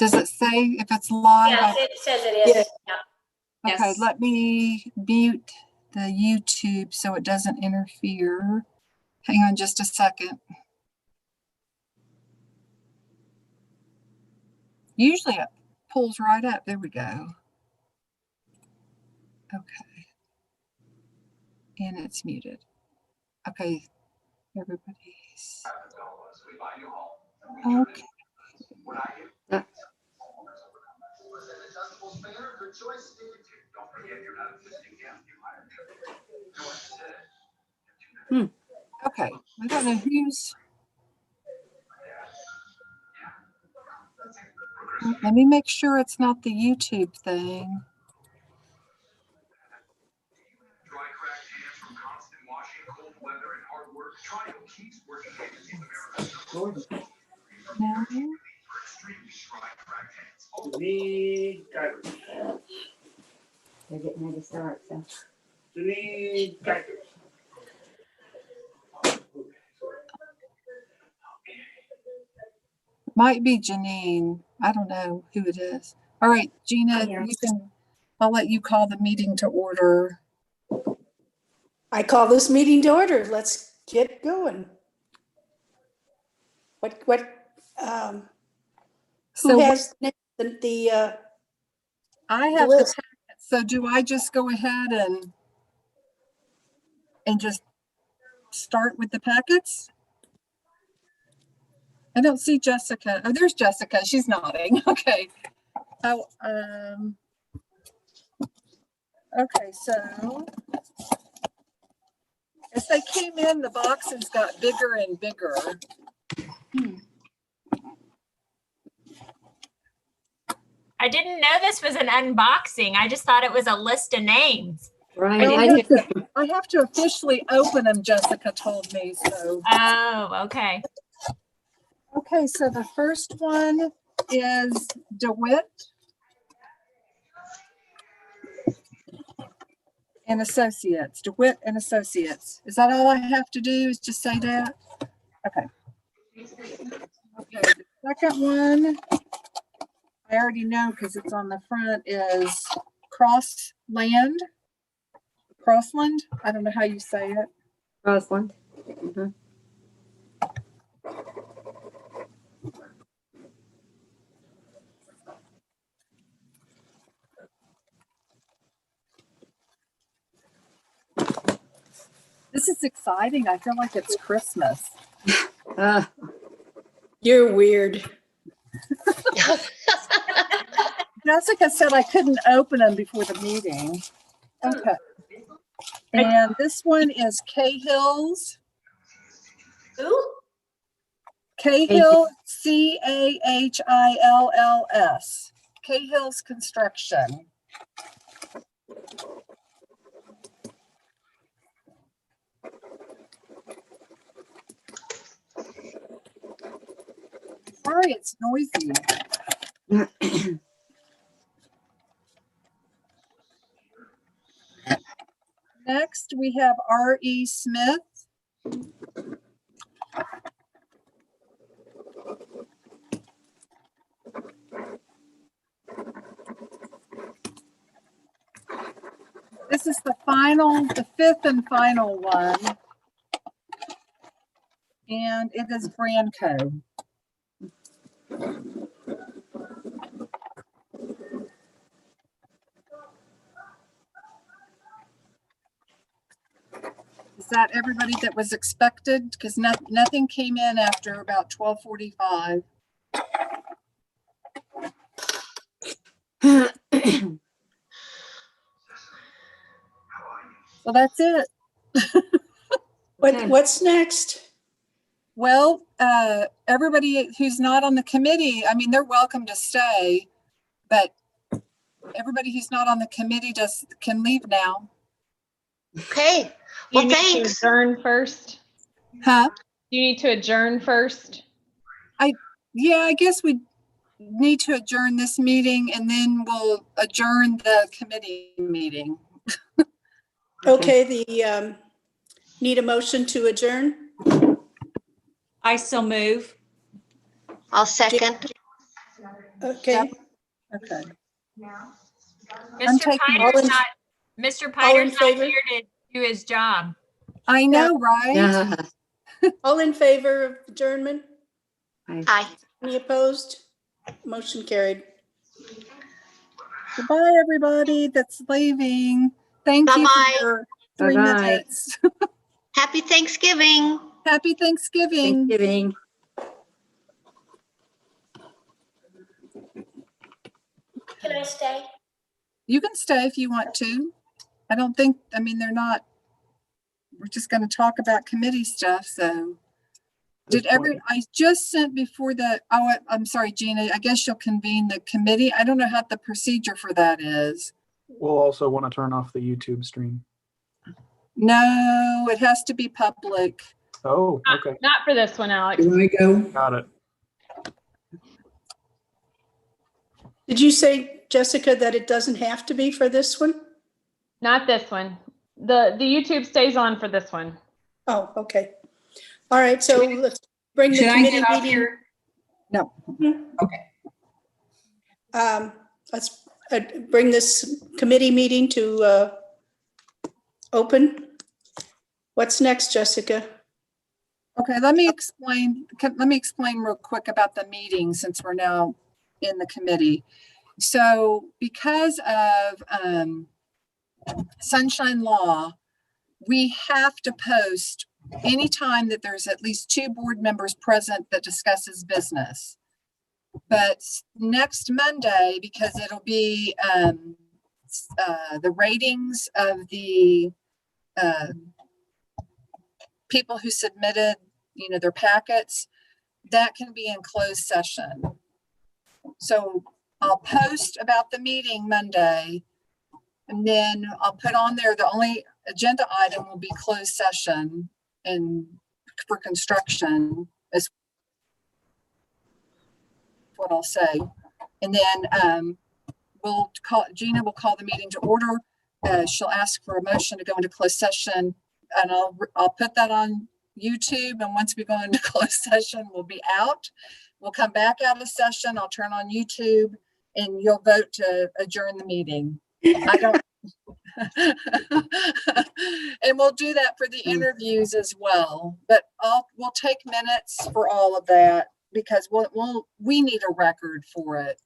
Does it say if it's live? Yes, it says it is. Yeah. Yeah. Okay, Yes. let me mute the YouTube so it doesn't interfere. Hang on just a second. Usually it pulls right up. There we go. Okay. And it's muted. Okay, everybody's. Okay. Okay, I don't know who's. Let me make sure it's not the YouTube thing. No. They're getting ready to start, so. Might be Janine. I don't know who it is. All right, Gina, Yeah. I'll let you call the meeting to order. I call this meeting to order. Let's get going. So Who has the I have the list? packet. So do I just go ahead and just start with the packets? I don't see Jessica. Oh, there's Jessica. She's nodding. Okay. Oh, okay, so as they came in, the boxes got bigger and bigger. I didn't know this was an unboxing. I just thought it was a list of names. Right. I have to officially open them, Jessica told me, so. Oh, okay. Okay, so the first one is DeWitt and Associates, DeWitt and Associates. Is that all I have to do is just say that? Okay. Okay, the second one, I already know because it's on the front, is Crossland. I don't know how you say it. Rosalind. Mhm. This is exciting. I feel like it's Christmas. You're weird. Jessica said I couldn't open them before the meeting. Okay. And this one is Cahill's. Who? Cahill, Cahills. Cahill's Construction. Sorry, it's noisy. Next, we have R.E. Smith. This is the fifth and final one. And it is Branco. Is that everybody that was expected? Because nothing came in after about 12:45. So that's it. What's next? Well, everybody who's not on the committee, I mean, they're welcome to stay, but everybody who's not on the committee can leave now. Okay. You Well, need to thanks. adjourn first. Huh? You need to adjourn first. Yeah, I guess we need to adjourn this meeting and then we'll adjourn the committee meeting. Okay, need a motion to adjourn? I still move. I'll second. Okay, Okay. Mr. taking- All Piter's in- not, Mr. all in Piter's not favor? here to do his job. I know, right? Yeah. all in favor of adjournment? Aye. Any opposed? Motion carried. Goodbye, everybody that's leaving. Thank you Bye-bye. for your 3 Bye-bye. minutes. Happy Thanksgiving. Happy Thanksgiving. Thanksgiving. Can I stay? You can stay if you want to. I mean, they're not, we're just going to talk about committee stuff, so. I just sent before I'm sorry, Gina, I guess you'll convene the committee. I don't know how the procedure for that is. We'll also want to turn off the YouTube stream. No, it has to be public. Oh, okay. Not for this one, Alex. Got it. Did you say, Jessica, that it doesn't have to be for this one? Not this one. The YouTube stays on for this one. Oh, okay. All right, so let's bring the Should I committee get off meeting. here? No. Let's bring this committee meeting to open. What's next, Jessica? Okay, let me explain real quick about the meeting since we're now in the committee. So because of Sunshine Law, we have to post anytime that there's at least 2 board members present that discusses business. But next Monday, because it'll be the ratings of the people who submitted, their packets, that can be in closed session. So I'll post about the meeting Monday, and then I'll put on there, the only agenda item will be closed session and for construction is what I'll say. And then Gina will call the meeting to order. She'll ask for a motion to go into closed session, and I'll put that on YouTube. And once we go into closed session, we'll be out. We'll come back out of session. I'll turn on YouTube and you'll vote to adjourn the meeting. I don't. And we'll do that for the interviews as well, but we'll take minutes for all of that because we need a record for it.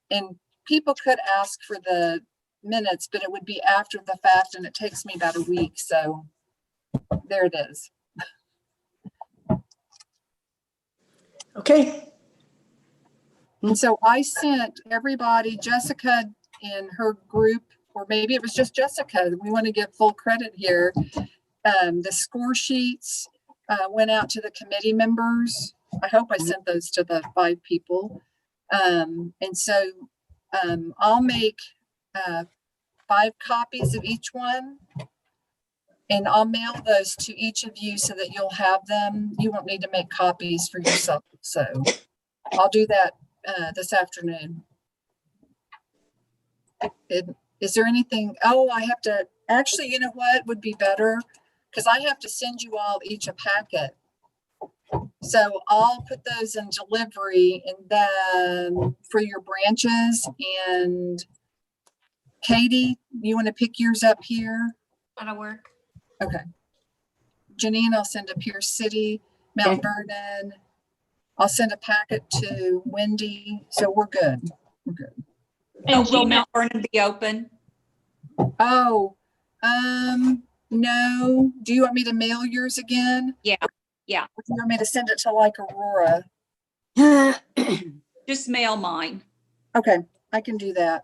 And people could ask for the minutes, but it would be after the fact and it takes me about a week. So there it is. Okay, And so I sent everybody, Jessica and her group, or maybe it was just Jessica. We want to give full credit here. The score sheets went out to the committee members. I hope I sent those to the 5 people. And so I'll make 5 copies of each one. And I'll mail those to each of you so that you'll have them. You won't need to make copies for yourself. So I'll do that this afternoon. Is there anything? Oh, I have to actually, you know what would be better? Because I have to send you all each a packet. So I'll put those in delivery and then for your branches. And Katie, you want to pick yours up here? That'll work. Okay. Janine, I'll send to Pierce City, Mount Vernon. I'll send a packet to Wendy. So we're good. We're good. And Will Gina, Mount Vernon be open? Oh, no. Do you want me to mail yours again? Yeah. Or do you want me to send it to like Aurora? Just mail mine. Okay, I can do that.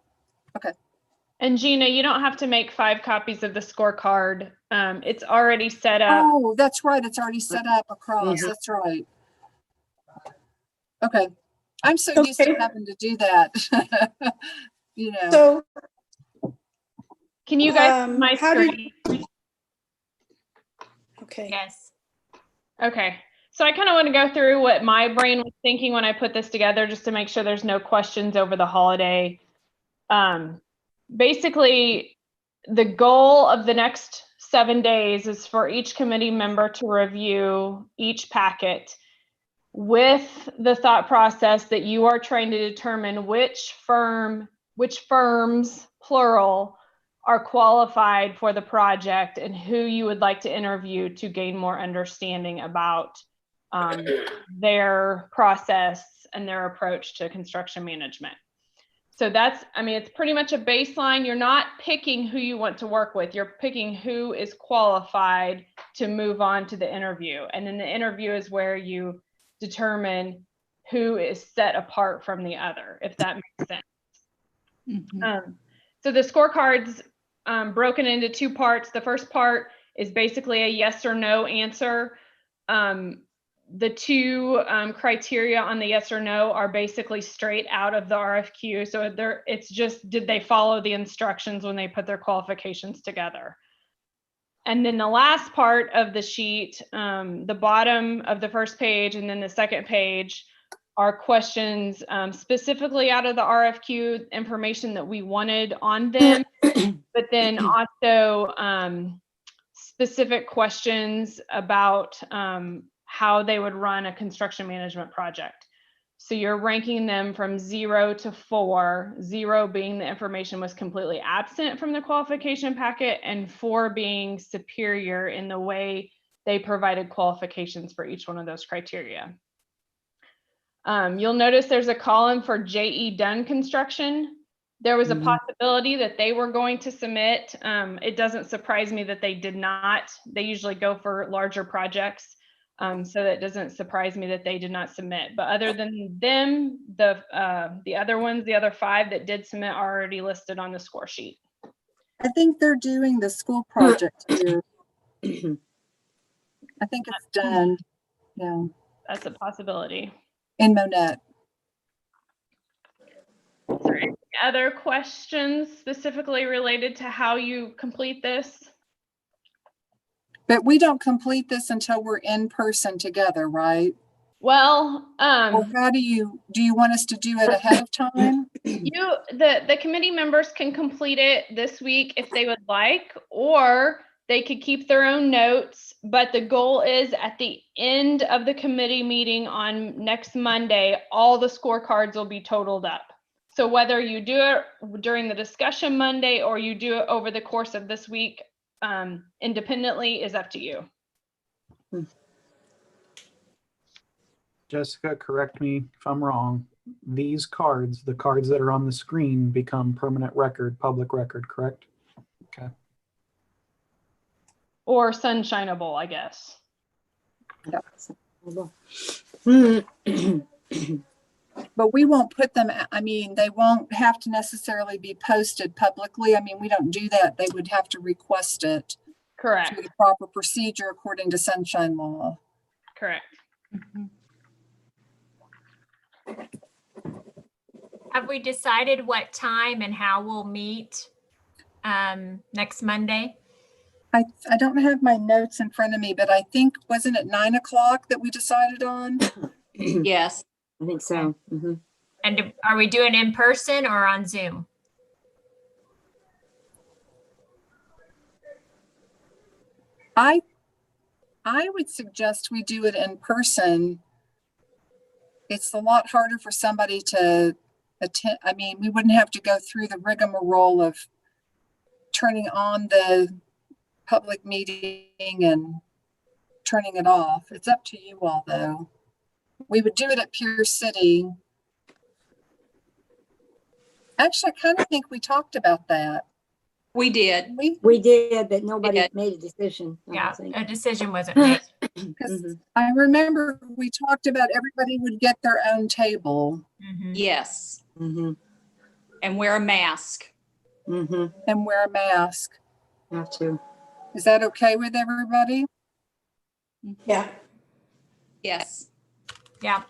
and Gina, you don't have to make 5 copies of the scorecard. It's already set up. Oh, that's right. It's already set up across. Yeah. That's right. Okay. I'm so used to Okay. having to do that. You know, so Can you guys see my how did- screen? okay. Yes. Okay. So I kind of want to go through what my brain was thinking when I put this together, just to make sure there's no questions over the holiday. Basically, the goal of the next 7 days is for each committee member to review each packet. with the thought process that you are trying to determine which firms, plural, are qualified for the project and who you would like to interview to gain more understanding about their process and their approach to construction management. So that's, I mean, it's pretty much a baseline. You're not picking who you want to work with. You're picking who is qualified to move on to the interview. And then the interview is where you determine who is set apart from the other, if that makes sense. So the scorecard's broken into two parts. The first part is basically a yes or no answer. The two criteria on the yes or no are basically straight out of the RFQ. So it's just, did they follow the instructions when they put their qualifications together? And then the last part of the sheet, the bottom of the first page and then the second page, are questions specifically out of the RFQ, information that we wanted on them, but then also specific questions about how they would run a construction management project. So you're ranking them from 0 to 4, 0 being the information was completely absent from the qualification packet, and 4 being superior in the way they provided qualifications for each one of those criteria. You'll notice there's a column for J.E. Dunn Construction. There was a possibility that they were going to submit. It doesn't surprise me that they did not. They usually go for larger projects. So that doesn't surprise me that they did not submit. But other than them, the other ones, the other 5 that did submit are already listed on the score sheet. I think they're doing the school project here. I think it's done. Yeah, That's a possibility. in Monette. Is there any other questions specifically related to how you complete this? But we don't complete this until we're in person together, right? Well, Or how do you want us to do it ahead of time? the committee members can complete it this week if they would like, or they could keep their own notes, but the goal is at the end of the committee meeting on next Monday, all the scorecards will be totaled up. So whether you do it during the discussion Monday or you do it over the course of this week independently is up to you. Jessica, correct me if I'm wrong. These cards, the cards that are on the screen, become permanent record, public record, correct? Okay. Or sunshineable, I guess. But we won't put them, I mean, they won't have to necessarily be posted publicly. I mean, we don't do that. They would have to request it Correct. through the proper procedure according to sunshine law. Correct. Have we decided what time and how we'll meet next Monday? I don't have my notes in front of me, but I think, wasn't it 9 o'clock that we decided on? Yes. I think so. And are we doing in person or on Zoom? I would suggest we do it in person. It's a lot harder for somebody to attend. I mean, we wouldn't have to go through the rigmarole of turning on the public meeting and turning it off. It's up to you all, though. We would do it at Pierce City. Actually, I kind of think we talked about that. We did. We did, but nobody did. made a decision. I don't Yeah, think. a decision wasn't made. 'Cause I remember we talked about everybody would get their own table Mhm. Yes. Mm-hmm. And wear a mask. Mm-hmm. and wear a mask. Have to. Is that okay with everybody? Yeah. Yes. Yeah.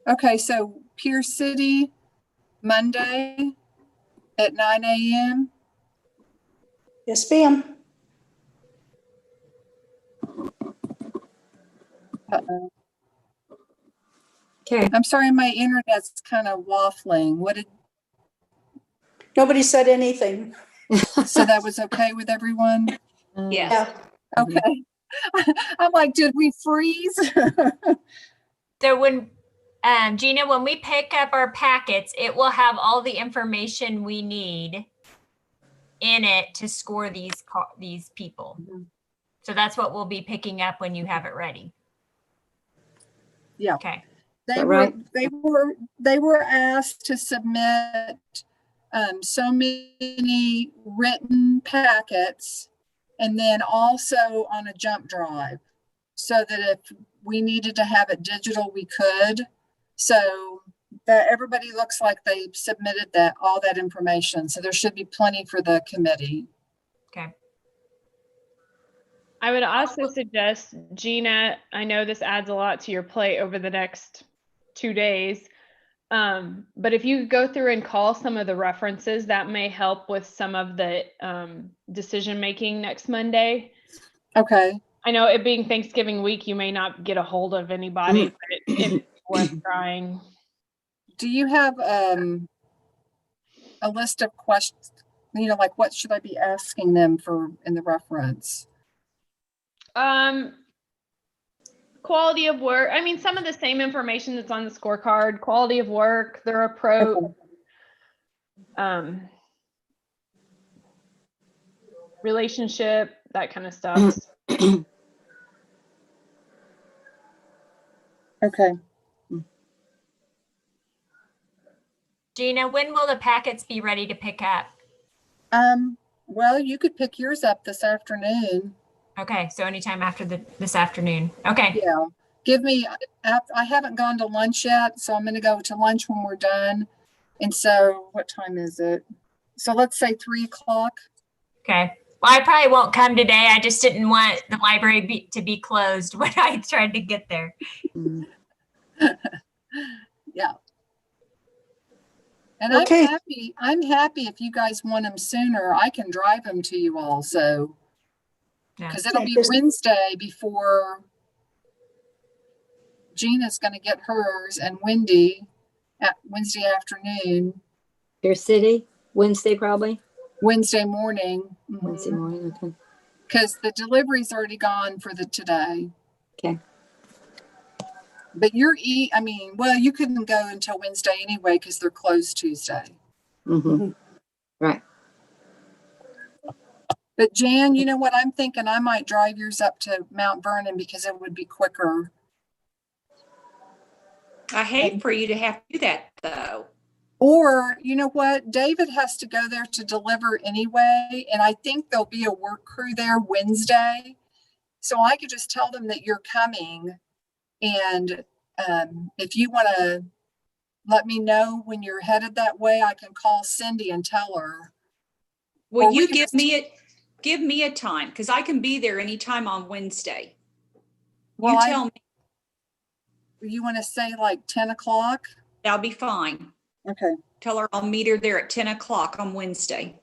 Okay, so Pierce City, Monday at 9 a.m. Yes, ma'am. Uh-oh. Okay. I'm sorry, my internet's kind of waffling. What did, Nobody said anything. so that was okay with everyone? Yes. Yeah. Okay. I'm like, did we freeze? So when, Gina, when we pick up our packets, it will have all the information we need in it to score these people. Mhm. So that's what we'll be picking up when you have it ready. Yeah. Okay. They that were, right? they were asked to submit so many written packets and then also on a jump drive so that if we needed to have it digital, we could. So that everybody looks like they submitted all that information. So there should be plenty for the committee. Okay. I would also suggest, Gina, I know this adds a lot to your plate over the next 2 days. But if you go through and call some of the references, that may help with some of the decision making next Monday. Okay. I know it being Thanksgiving week, you may not get a hold of anybody, but it's worth trying. Do you have a list of questions? You know, like what should I be asking them for in the reference? Quality of work. I mean, some of the same information that's on the scorecard, quality of work, their approach, relationship, that kind of stuff. Okay. Gina, when will the packets be ready to pick up? Well, you could pick yours up this afternoon. Okay, so anytime after this afternoon. Okay. Yeah. Give me, I haven't gone to lunch yet, so I'm going to go to lunch when we're done. And so what time is it? So let's say 3:00. Okay. Well, I probably won't come today. I just didn't want the library to be closed when I tried to get there. Mhm. Yeah. And Okay. I'm happy if you guys want them sooner, I can drive them to you all. So, Yeah. because it'll Yeah, be just- Wednesday before Gina's going to get hers and Wendy at Wednesday afternoon, Fair City, Wednesday probably, Wednesday morning. Wednesday morning, okay. Because the delivery's already gone for today. Okay. But well, you couldn't go until Wednesday anyway because they're closed Tuesday. Mm-hmm. Right. But Jan, you know what I'm thinking? I might drive yours up to Mount Vernon because it would be quicker. I hate for you to have to do that, though. Or, you know what? David has to go there to deliver anyway. And I think there'll be a work crew there Wednesday. So I could just tell them that you're coming. And if you want to let me know when you're headed that way, I can call Cindy and tell her. Will Or we you could give me a time? Because I can be there anytime on Wednesday. Well, You tell me, You want to say like 10 o'clock? that'll be fine. Okay. Tell her I'll meet her there at 10 o'clock on Wednesday.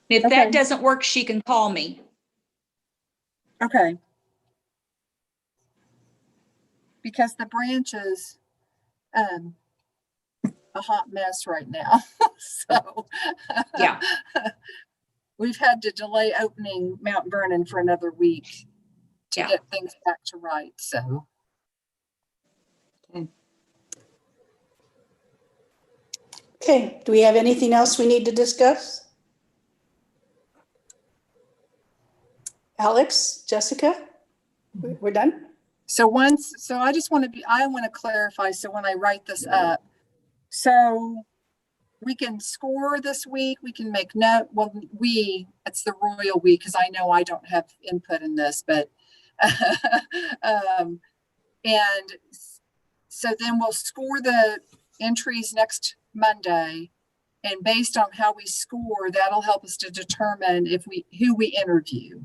If Okay. that doesn't work, she can call me. Okay. Because the branch is a hot mess right now. So Yeah. we've had to delay opening Mount Vernon for another week to Yeah. get things back to right. So Okay, do we have anything else we need to discuss? Alex, Jessica, we're done? so I just want to clarify. So when I write this up, so we can score this week, we can make note. Well, it's the royal we, because I know I don't have input in this, but, and so then we'll score the entries next Monday. And based on how we score, that'll help us to determine who we interview.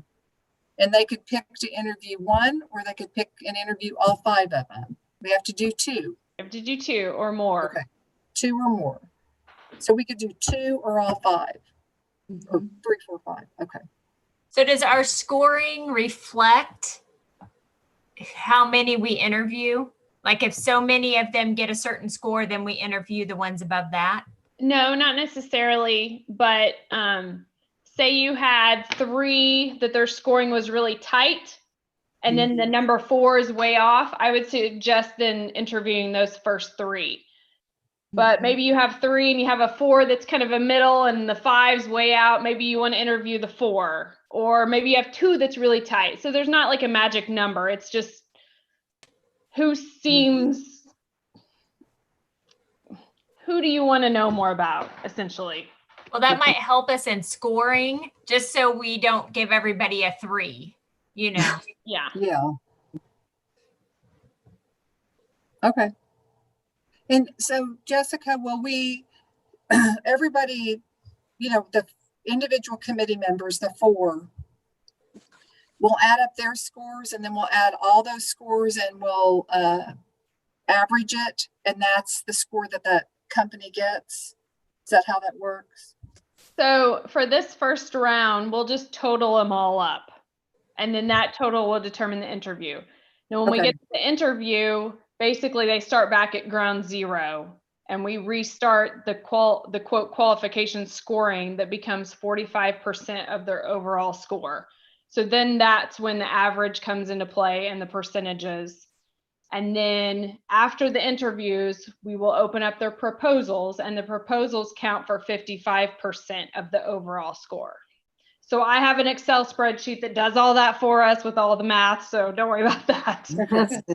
And they could pick to interview one, or they could pick and interview all 5 of them. We have to do 2. You have to do 2 or more. Okay. 2 or more. So we could do 2 or all 5, or 3, 4, 5. Okay. So does our scoring reflect how many we interview? Like if so many of them get a certain score, then we interview the ones above that? No, not necessarily, but say you had 3 that their scoring was really tight, and then the number 4 is way off, I would suggest then interviewing those first 3. But maybe you have 3 and you have a 4 that's kind of a middle and the 5's way out. Maybe you want to interview the 4, or maybe you have 2 that's really tight. So there's not like a magic number. It's just who do you want to know more about, essentially? Well, that might help us in scoring, just so we don't give everybody a 3, you know. Yeah. Yeah. Okay. And so Jessica, will we, everybody, the individual committee members, the 4, we'll add up their scores, and then we'll add all those scores and we'll average it. And that's the score that that company gets. Is that how that works? So for this first round, we'll just total them all up. And then that total will determine the interview. Now, when we Okay. get to the interview, basically they start back at ground zero and we restart the quote qualification scoring that becomes 45% of their overall score. So then that's when the average comes into play and the percentages. And then after the interviews, we will open up their proposals, and the proposals count for 55% of the overall score. So I have an Excel spreadsheet that does all that for us with all the math, so don't worry about that.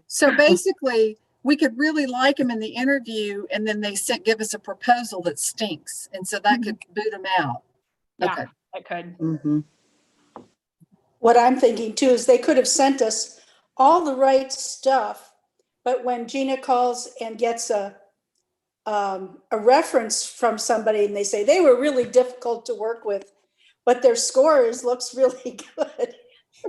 So basically, we could really like them in the interview, and then they give us a proposal that stinks. And so that could boot them out. Yeah, Okay. I could. Mm-hmm. What I'm thinking too is they could have sent us all the right stuff, but when Gina calls and gets a reference from somebody and they say they were really difficult to work with, but their scores looks really good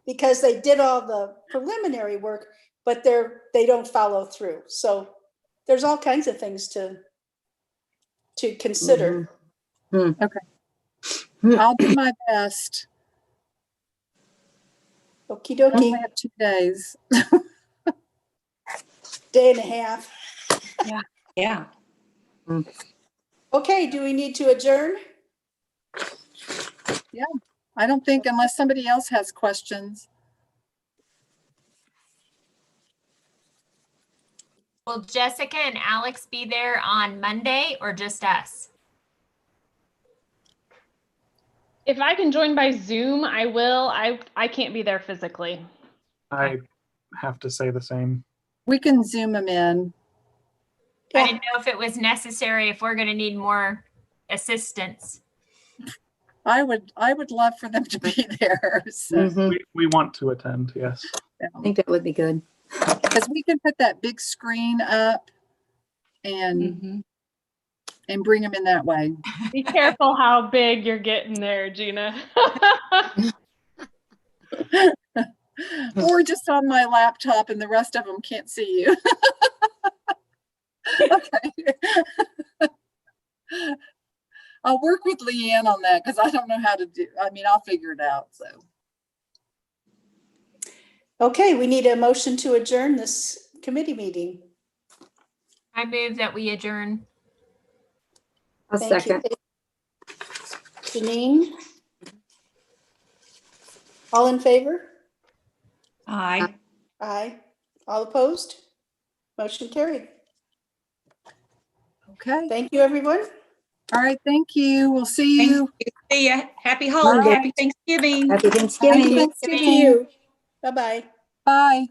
because they did all the preliminary work, but they don't follow through. So there's all kinds of things to consider. I'll do my best. Okie I only dokie, have 2 days. day and a half. Yeah. Okay, do we need to adjourn? I don't think, unless somebody else has questions. Will Jessica and Alex be there on Monday or just us? If I can join by Zoom, I will. I can't be there physically. I have to say the same. We can Zoom them in. I didn't know if it was necessary, if we're going to need more assistance. I would love for them to be there. So, Mm-hmm. We want to attend, yes. I think that would be good. because we can put that big screen up and bring them in that way. Be careful how big you're getting there, Gina. Or just on my laptop and the rest of them can't see you. Okay. I'll work with Leanne on that because I don't know how to do, I'll figure it out, so. Okay, we need a motion to adjourn this committee meeting. I move that we adjourn. I'll Thank you. second. Janine? All in favor? Aye. Aye. All opposed? Motion carried. Okay. Thank you, everyone. All right. Thank you. We'll see Thank you. you. See ya. Happy holiday. Bye. Happy Thanksgiving. Happy Happy Thanksgiving. Thanksgiving. See you. Bye-bye. Bye.